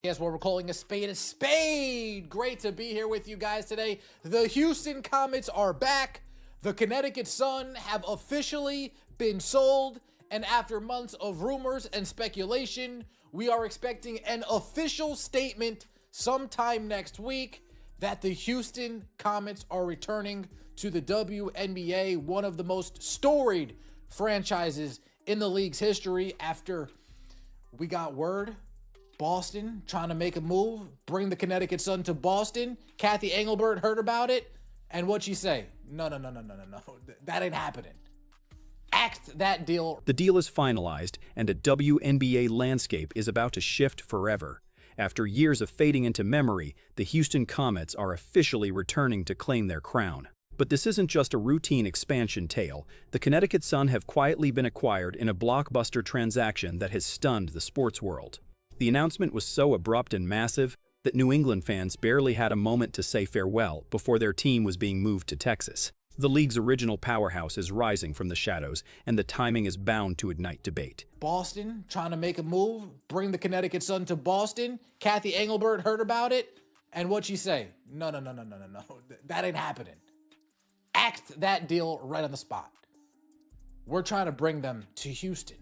Guess what? We're calling a spade a spade. Great to be here with you guys today. The Houston Comets are back. The Connecticut Sun have officially been sold. And after months of rumors and speculation, we are expecting an official statement sometime next week that the Houston Comets are returning to the WNBA, one of the most storied franchises in the league's history, after we got word Boston trying to make a move, bring the Connecticut Sun to Boston. Kathy Engelbert heard about it, and what'd she say? No. That ain't happening. Axe that deal. The deal is finalized, and a WNBA landscape is about to shift forever. After years of fading into memory, the Houston Comets are officially returning to claim their crown. But this isn't just a routine expansion tale. The Connecticut Sun have quietly been acquired in a blockbuster transaction that has stunned the sports world. The announcement was so abrupt and massive that New England fans barely had a moment to say farewell before their team was being moved to Texas. The league's original powerhouse is rising from the shadows, and the timing is bound to ignite debate. Boston trying to make a move, bring the Connecticut Sun to Boston. Kathy Engelbert heard about it, and what'd she say? No. That ain't happening. Axed that deal right on the spot. We're trying to bring them to Houston.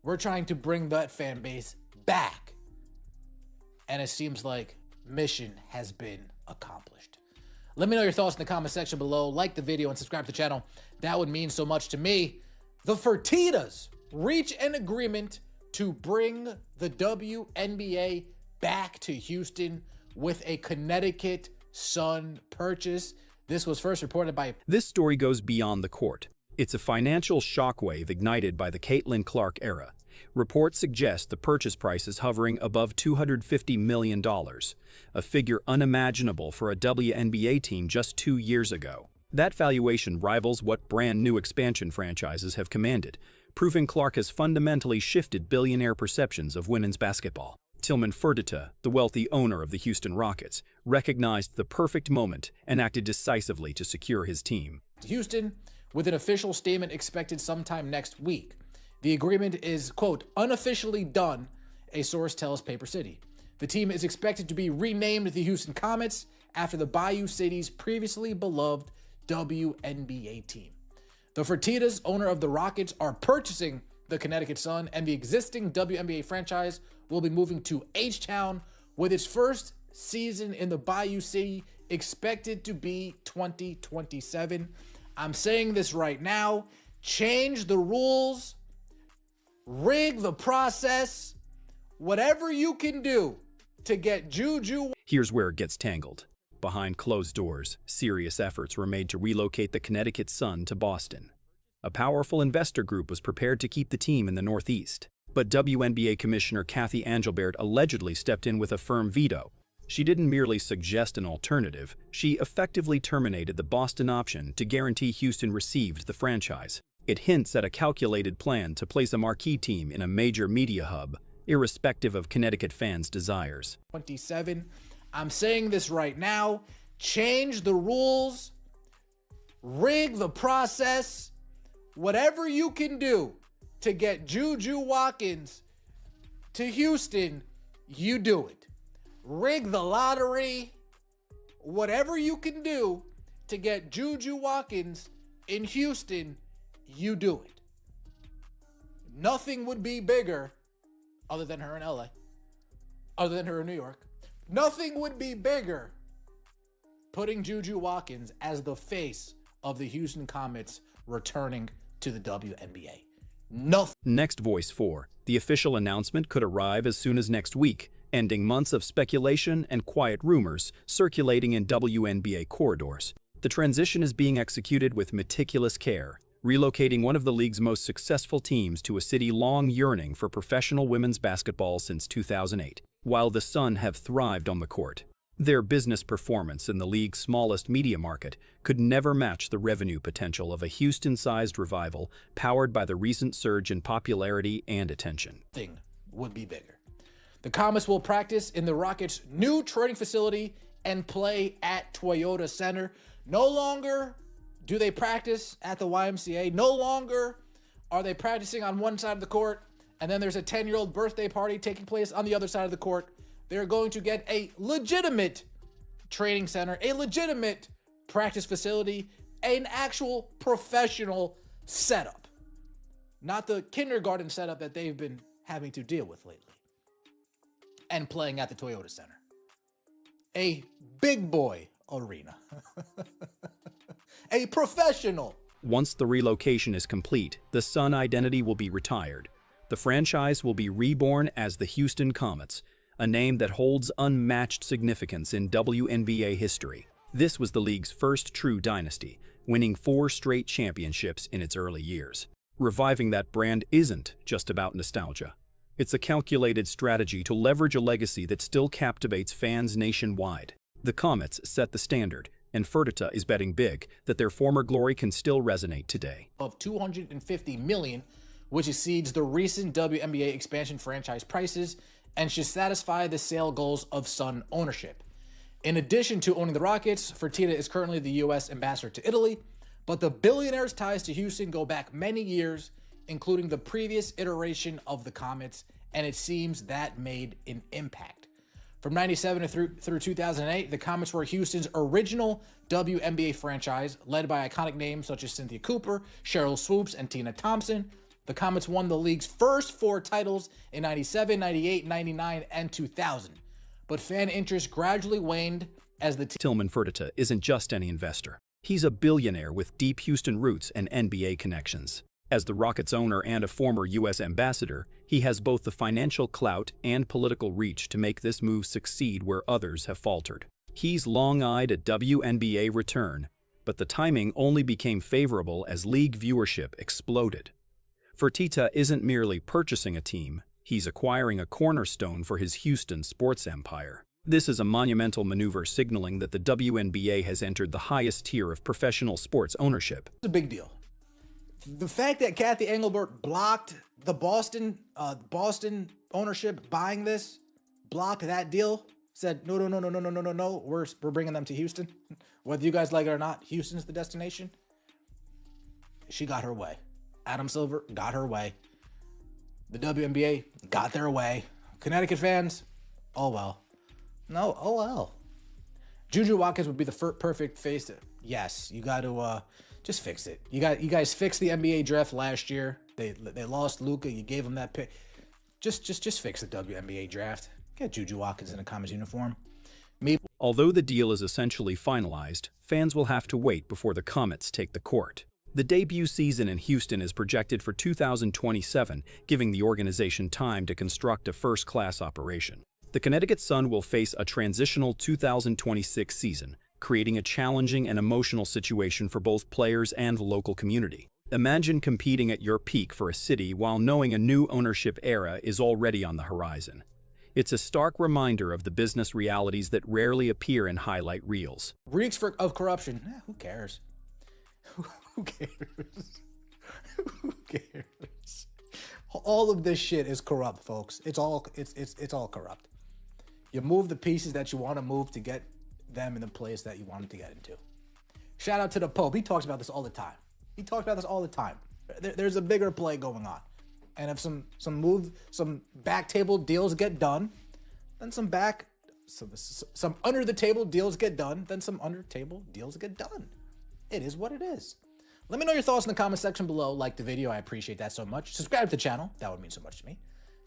We're trying to bring that fan base back. And it seems like mission has been accomplished. Let me know your thoughts in the comment section below. Like the video and subscribe to the channel. That would mean so much to me. The Fertittas reach an agreement to bring the WNBA back to Houston with a Connecticut Sun purchase. This was first reported by... This story goes beyond the court. It's a financial shockwave ignited by the Caitlin Clark era. Reports suggest the purchase price is hovering above $250 million, a figure unimaginable for a WNBA team just 2 years ago. That valuation rivals what brand new expansion franchises have commanded, proving Clark has fundamentally shifted billionaire perceptions of women's basketball. Tilman Fertitta, the wealthy owner of the Houston Rockets, recognized the perfect moment and acted decisively to secure his team. Houston, with an official statement expected sometime next week. The agreement is, quote, unofficially done, a source tells Paper City. The team is expected to be renamed the Houston Comets after the Bayou City's previously beloved WNBA team. The Fertittas, owner of the Rockets, are purchasing the Connecticut Sun, and the existing WNBA franchise will be moving to H-Town, with its first season in the Bayou City expected to be 2027. I'm saying this right now. Change the rules. Rig the process. Whatever you can do to get Juju. Here's where it gets tangled. Behind closed doors, serious efforts were made to relocate the Connecticut Sun to Boston. A powerful investor group was prepared to keep the team in the Northeast. But WNBA Commissioner Kathy Engelbert allegedly stepped in with a firm veto. She didn't merely suggest an alternative, she effectively terminated the Boston option to guarantee Houston received the franchise. It hints at a calculated plan to place a marquee team in a major media hub, irrespective of Connecticut fans' desires. 27. I'm saying this right now. Change the rules. Rig the process. Whatever you can do to get Juju Watkins to Houston, you do it. Rig the lottery. Whatever you can do to get Juju Watkins in Houston, you do it. Nothing would be bigger, other than her in LA, other than her in New York. Nothing would be bigger putting Juju Watkins as the face of the Houston Comets returning to the WNBA. Nothing. Next Voice 4. The official announcement could arrive as soon as next week, ending months of speculation and quiet rumors circulating in WNBA corridors. The transition is being executed with meticulous care, relocating one of the league's most successful teams to a city long yearning for professional women's basketball since 2008. While the Sun have thrived on the court, their business performance in the league's smallest media market could never match the revenue potential of a Houston-sized revival powered by the recent surge in popularity and attention. Nothing would be bigger. The Comets will practice in the Rockets' new training facility and play at Toyota Center. No longer do they practice at the YMCA. No longer are they practicing on one side of the court, and then there's a 10-year-old birthday party taking place on the other side of the court. They're going to get a legitimate training center, a legitimate practice facility, an actual professional setup. Not the kindergarten setup that they've been having to deal with lately. And playing at the Toyota Center. A big boy arena. A professional. Once the relocation is complete, the Sun identity will be retired. The franchise will be reborn as the Houston Comets, a name that holds unmatched significance in WNBA history. This was the league's first true dynasty, winning 4 straight championships in its early years. Reviving that brand isn't just about nostalgia. It's a calculated strategy to leverage a legacy that still captivates fans nationwide. The Comets set the standard, and Fertitta is betting big that their former glory can still resonate today. Of $250 million, which exceeds the recent WNBA expansion franchise prices and should satisfy the sale goals of Sun ownership. In addition to owning the Rockets, Fertitta is currently the U.S. ambassador to Italy, but the billionaire's ties to Houston go back many years, including the previous iteration of the Comets, and it seems that made an impact. From 97 through 2008, the Comets were Houston's original WNBA franchise, led by iconic names such as Cynthia Cooper, Cheryl Swoopes, and Tina Thompson. The Comets won the league's first 4 titles in 97, 98, 99, and 2000. But fan interest gradually waned as the Tilman Fertitta isn't just any investor. He's a billionaire with deep Houston roots and NBA connections. As the Rockets owner and a former U.S. ambassador, he has both the financial clout and political reach to make this move succeed where others have faltered. He's long-eyed a WNBA return, but the timing only became favorable as league viewership exploded. Fertitta isn't merely purchasing a team, he's acquiring a cornerstone for his Houston sports empire. This is a monumental maneuver signaling that the WNBA has entered the highest tier of professional sports ownership. It's a big deal. The fact that Kathy Engelbert blocked the Boston ownership buying this, blocked that deal, said, no, we're bringing them to Houston. Whether you guys like it or not, Houston's the destination. She got her way. Adam Silver got her way. The WNBA got their way. Connecticut fans, oh well. No, oh well. Juju Watkins would be the perfect face to, yes, you got to just fix it. You guys fixed the NBA draft last year. They lost Luka. You gave them that pick. Just fix the WNBA draft. Get Juju Watkins in a Comets uniform. Although the deal is essentially finalized, fans will have to wait before the Comets take the court. The debut season in Houston is projected for 2027, giving the organization time to construct a first-class operation. The Connecticut Sun will face a transitional 2026 season, creating a challenging and emotional situation for both players and the local community. Imagine competing at your peak for a city while knowing a new ownership era is already on the horizon. It's a stark reminder of the business realities that rarely appear in highlight reels. Reeks of corruption. Who cares? Who cares? Who cares? All of this shit is corrupt, folks. It's all corrupt. You move the pieces that you want to move to get them in the place that you want them to get into. Shout out to the Pope. He talks about this all the time. There's a bigger play going on. And if some back table deals get done, then some under the table deals get done, then some under table deals get done. It is what it is. Let me know your thoughts in the comment section below. Like the video, I appreciate that so much. Subscribe to the channel, that would mean so much to me.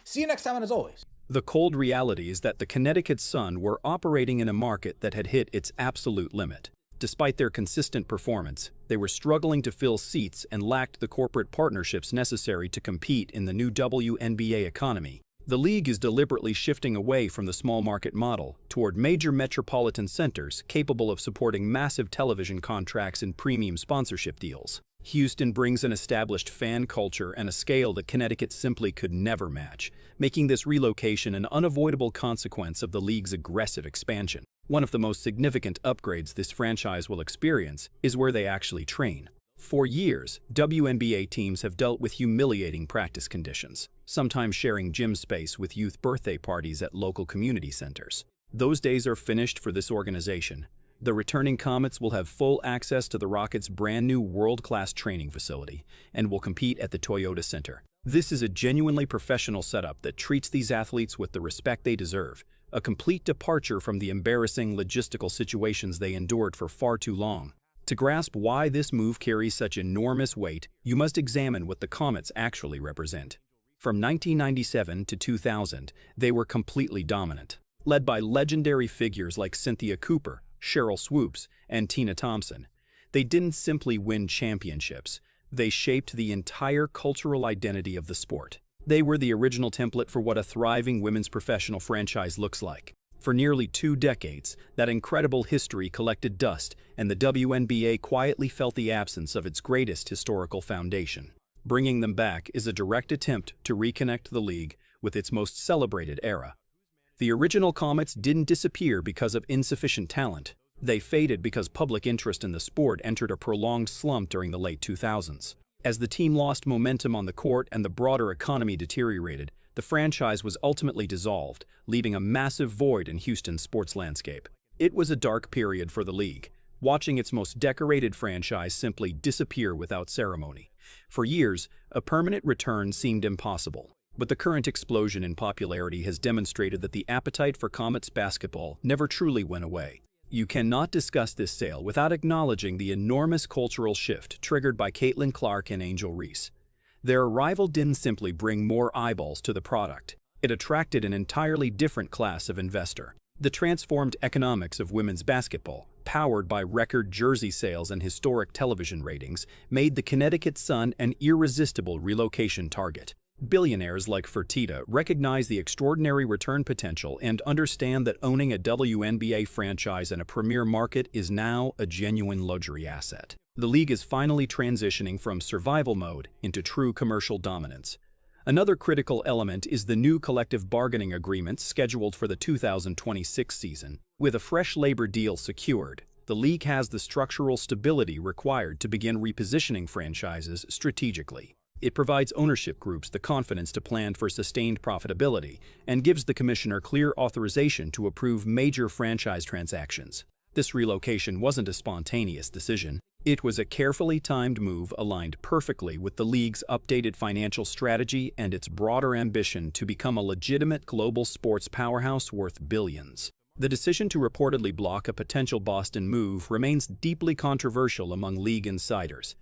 See you next time, and as always. The cold reality is that the Connecticut Sun were operating in a market that had hit its absolute limit. Despite their consistent performance, they were struggling to fill seats and lacked the corporate partnerships necessary to compete in the new WNBA economy. The league is deliberately shifting away from the small market model toward major metropolitan centers capable of supporting massive television contracts and premium sponsorship deals. Houston brings an established fan culture and a scale that Connecticut simply could never match, making this relocation an unavoidable consequence of the league's aggressive expansion. One of the most significant upgrades this franchise will experience is where they actually train. For years, WNBA teams have dealt with humiliating practice conditions, sometimes sharing gym space with youth birthday parties at local community centers. Those days are finished for this organization. The returning Comets will have full access to the Rockets' brand new world-class training facility and will compete at the Toyota Center. This is a genuinely professional setup that treats these athletes with the respect they deserve, a complete departure from the embarrassing logistical situations they endured for far too long. To grasp why this move carries such enormous weight, you must examine what the Comets actually represent. From 1997 to 2000, they were completely dominant. Led by legendary figures like Cynthia Cooper, Cheryl Swoopes, and Tina Thompson, they didn't simply win championships, they shaped the entire cultural identity of the sport. They were the original template for what a thriving women's professional franchise looks like. For nearly 2 decades, that incredible history collected dust, and the WNBA quietly felt the absence of its greatest historical foundation. Bringing them back is a direct attempt to reconnect the league with its most celebrated era. The original Comets didn't disappear because of insufficient talent. They faded because public interest in the sport entered a prolonged slump during the late 2000s. As the team lost momentum on the court and the broader economy deteriorated, the franchise was ultimately dissolved, leaving a massive void in Houston's sports landscape. It was a dark period for the league, watching its most decorated franchise simply disappear without ceremony. For years, a permanent return seemed impossible, but the current explosion in popularity has demonstrated that the appetite for Comets basketball never truly went away. You cannot discuss this sale without acknowledging the enormous cultural shift triggered by Caitlin Clark and Angel Reese. Their arrival didn't simply bring more eyeballs to the product. It attracted an entirely different class of investor. The transformed economics of women's basketball, powered by record jersey sales and historic television ratings, made the Connecticut Sun an irresistible relocation target. Billionaires like Fertitta recognize the extraordinary return potential and understand that owning a WNBA franchise in a premier market is now a genuine luxury asset. The league is finally transitioning from survival mode into true commercial dominance. Another critical element is the new collective bargaining agreement scheduled for the 2026 season. With a fresh labor deal secured, the league has the structural stability required to begin repositioning franchises strategically. It provides ownership groups the confidence to plan for sustained profitability and gives the commissioner clear authorization to approve major franchise transactions. This relocation wasn't a spontaneous decision. It was a carefully timed move aligned perfectly with the league's updated financial strategy and its broader ambition to become a legitimate global sports powerhouse worth billions. The decision to reportedly block a potential Boston move remains deeply controversial among league insiders.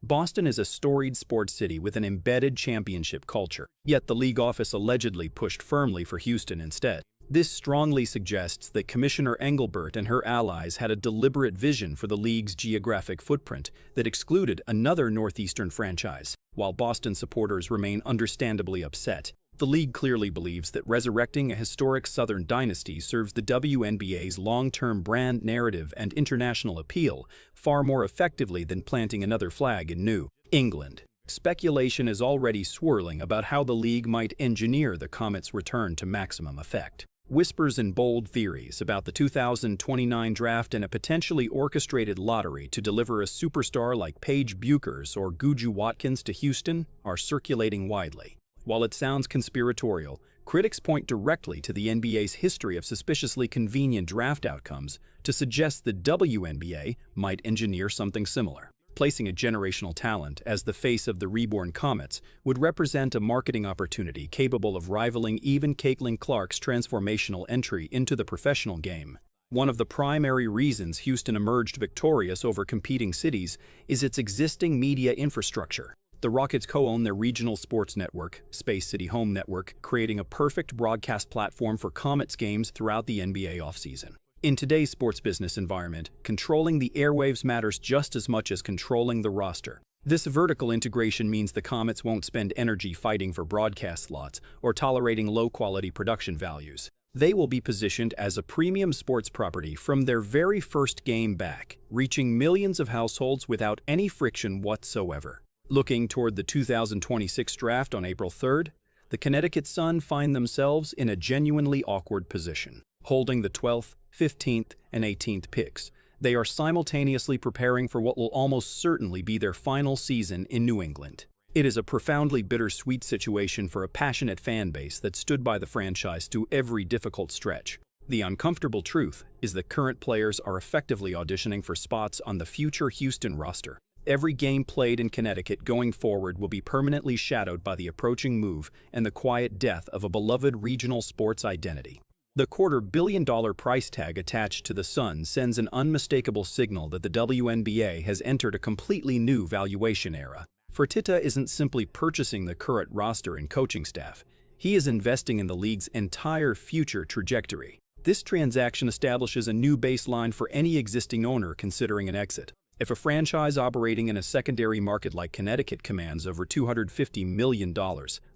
Boston is a storied sports city with an embedded championship culture, yet the league office allegedly pushed firmly for Houston instead. This strongly suggests that Commissioner Engelbert and her allies had a deliberate vision for the league's geographic footprint that excluded another Northeastern franchise. While Boston supporters remain understandably upset, the league clearly believes that resurrecting a historic Southern dynasty serves the WNBA's long-term brand narrative and international appeal far more effectively than planting another flag in New England. Speculation is already swirling about how the league might engineer the Comets' return to maximum effect. Whispers and bold theories about the 2029 draft and a potentially orchestrated lottery to deliver a superstar like Paige Buchers or Juju Watkins to Houston are circulating widely. While it sounds conspiratorial, critics point directly to the NBA's history of suspiciously convenient draft outcomes to suggest the WNBA might engineer something similar. Placing a generational talent as the face of the reborn Comets would represent a marketing opportunity capable of rivaling even Caitlin Clark's transformational entry into the professional game. One of the primary reasons Houston emerged victorious over competing cities is its existing media infrastructure. The Rockets co-own their regional sports network, Space City Home Network, creating a perfect broadcast platform for Comets games throughout the NBA offseason. In today's sports business environment, controlling the airwaves matters just as much as controlling the roster. This vertical integration means the Comets won't spend energy fighting for broadcast slots or tolerating low-quality production values. They will be positioned as a premium sports property from their very first game back, reaching millions of households without any friction whatsoever. Looking toward the 2026 draft on April 3rd, the Connecticut Sun find themselves in a genuinely awkward position. Holding the 12th, 15th, and 18th picks, they are simultaneously preparing for what will almost certainly be their final season in New England. It is a profoundly bittersweet situation for a passionate fan base that stood by the franchise through every difficult stretch. The uncomfortable truth is that current players are effectively auditioning for spots on the future Houston roster. Every game played in Connecticut going forward will be permanently shadowed by the approaching move and the quiet death of a beloved regional sports identity. The $250 million price tag attached to the Sun sends an unmistakable signal that the WNBA has entered a completely new valuation era. Fertitta isn't simply purchasing the current roster and coaching staff. He is investing in the league's entire future trajectory. This transaction establishes a new baseline for any existing owner considering an exit. If a franchise operating in a secondary market like Connecticut commands over $250 million,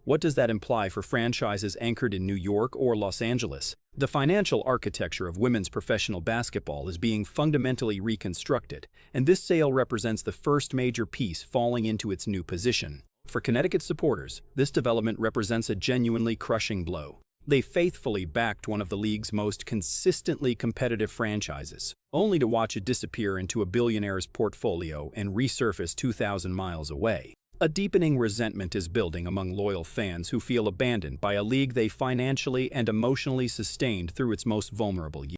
what does that imply for franchises anchored in New York or Los Angeles? The financial architecture of women's professional basketball is being fundamentally reconstructed, and this sale represents the first major piece falling into its new position. For Connecticut supporters, this development represents a genuinely crushing blow. They faithfully backed one of the league's most consistently competitive franchises, only to watch it disappear into a billionaire's portfolio and resurface 2,000 miles away. A deepening resentment is building among loyal fans who feel abandoned by a league they financially and emotionally sustained through its most vulnerable years.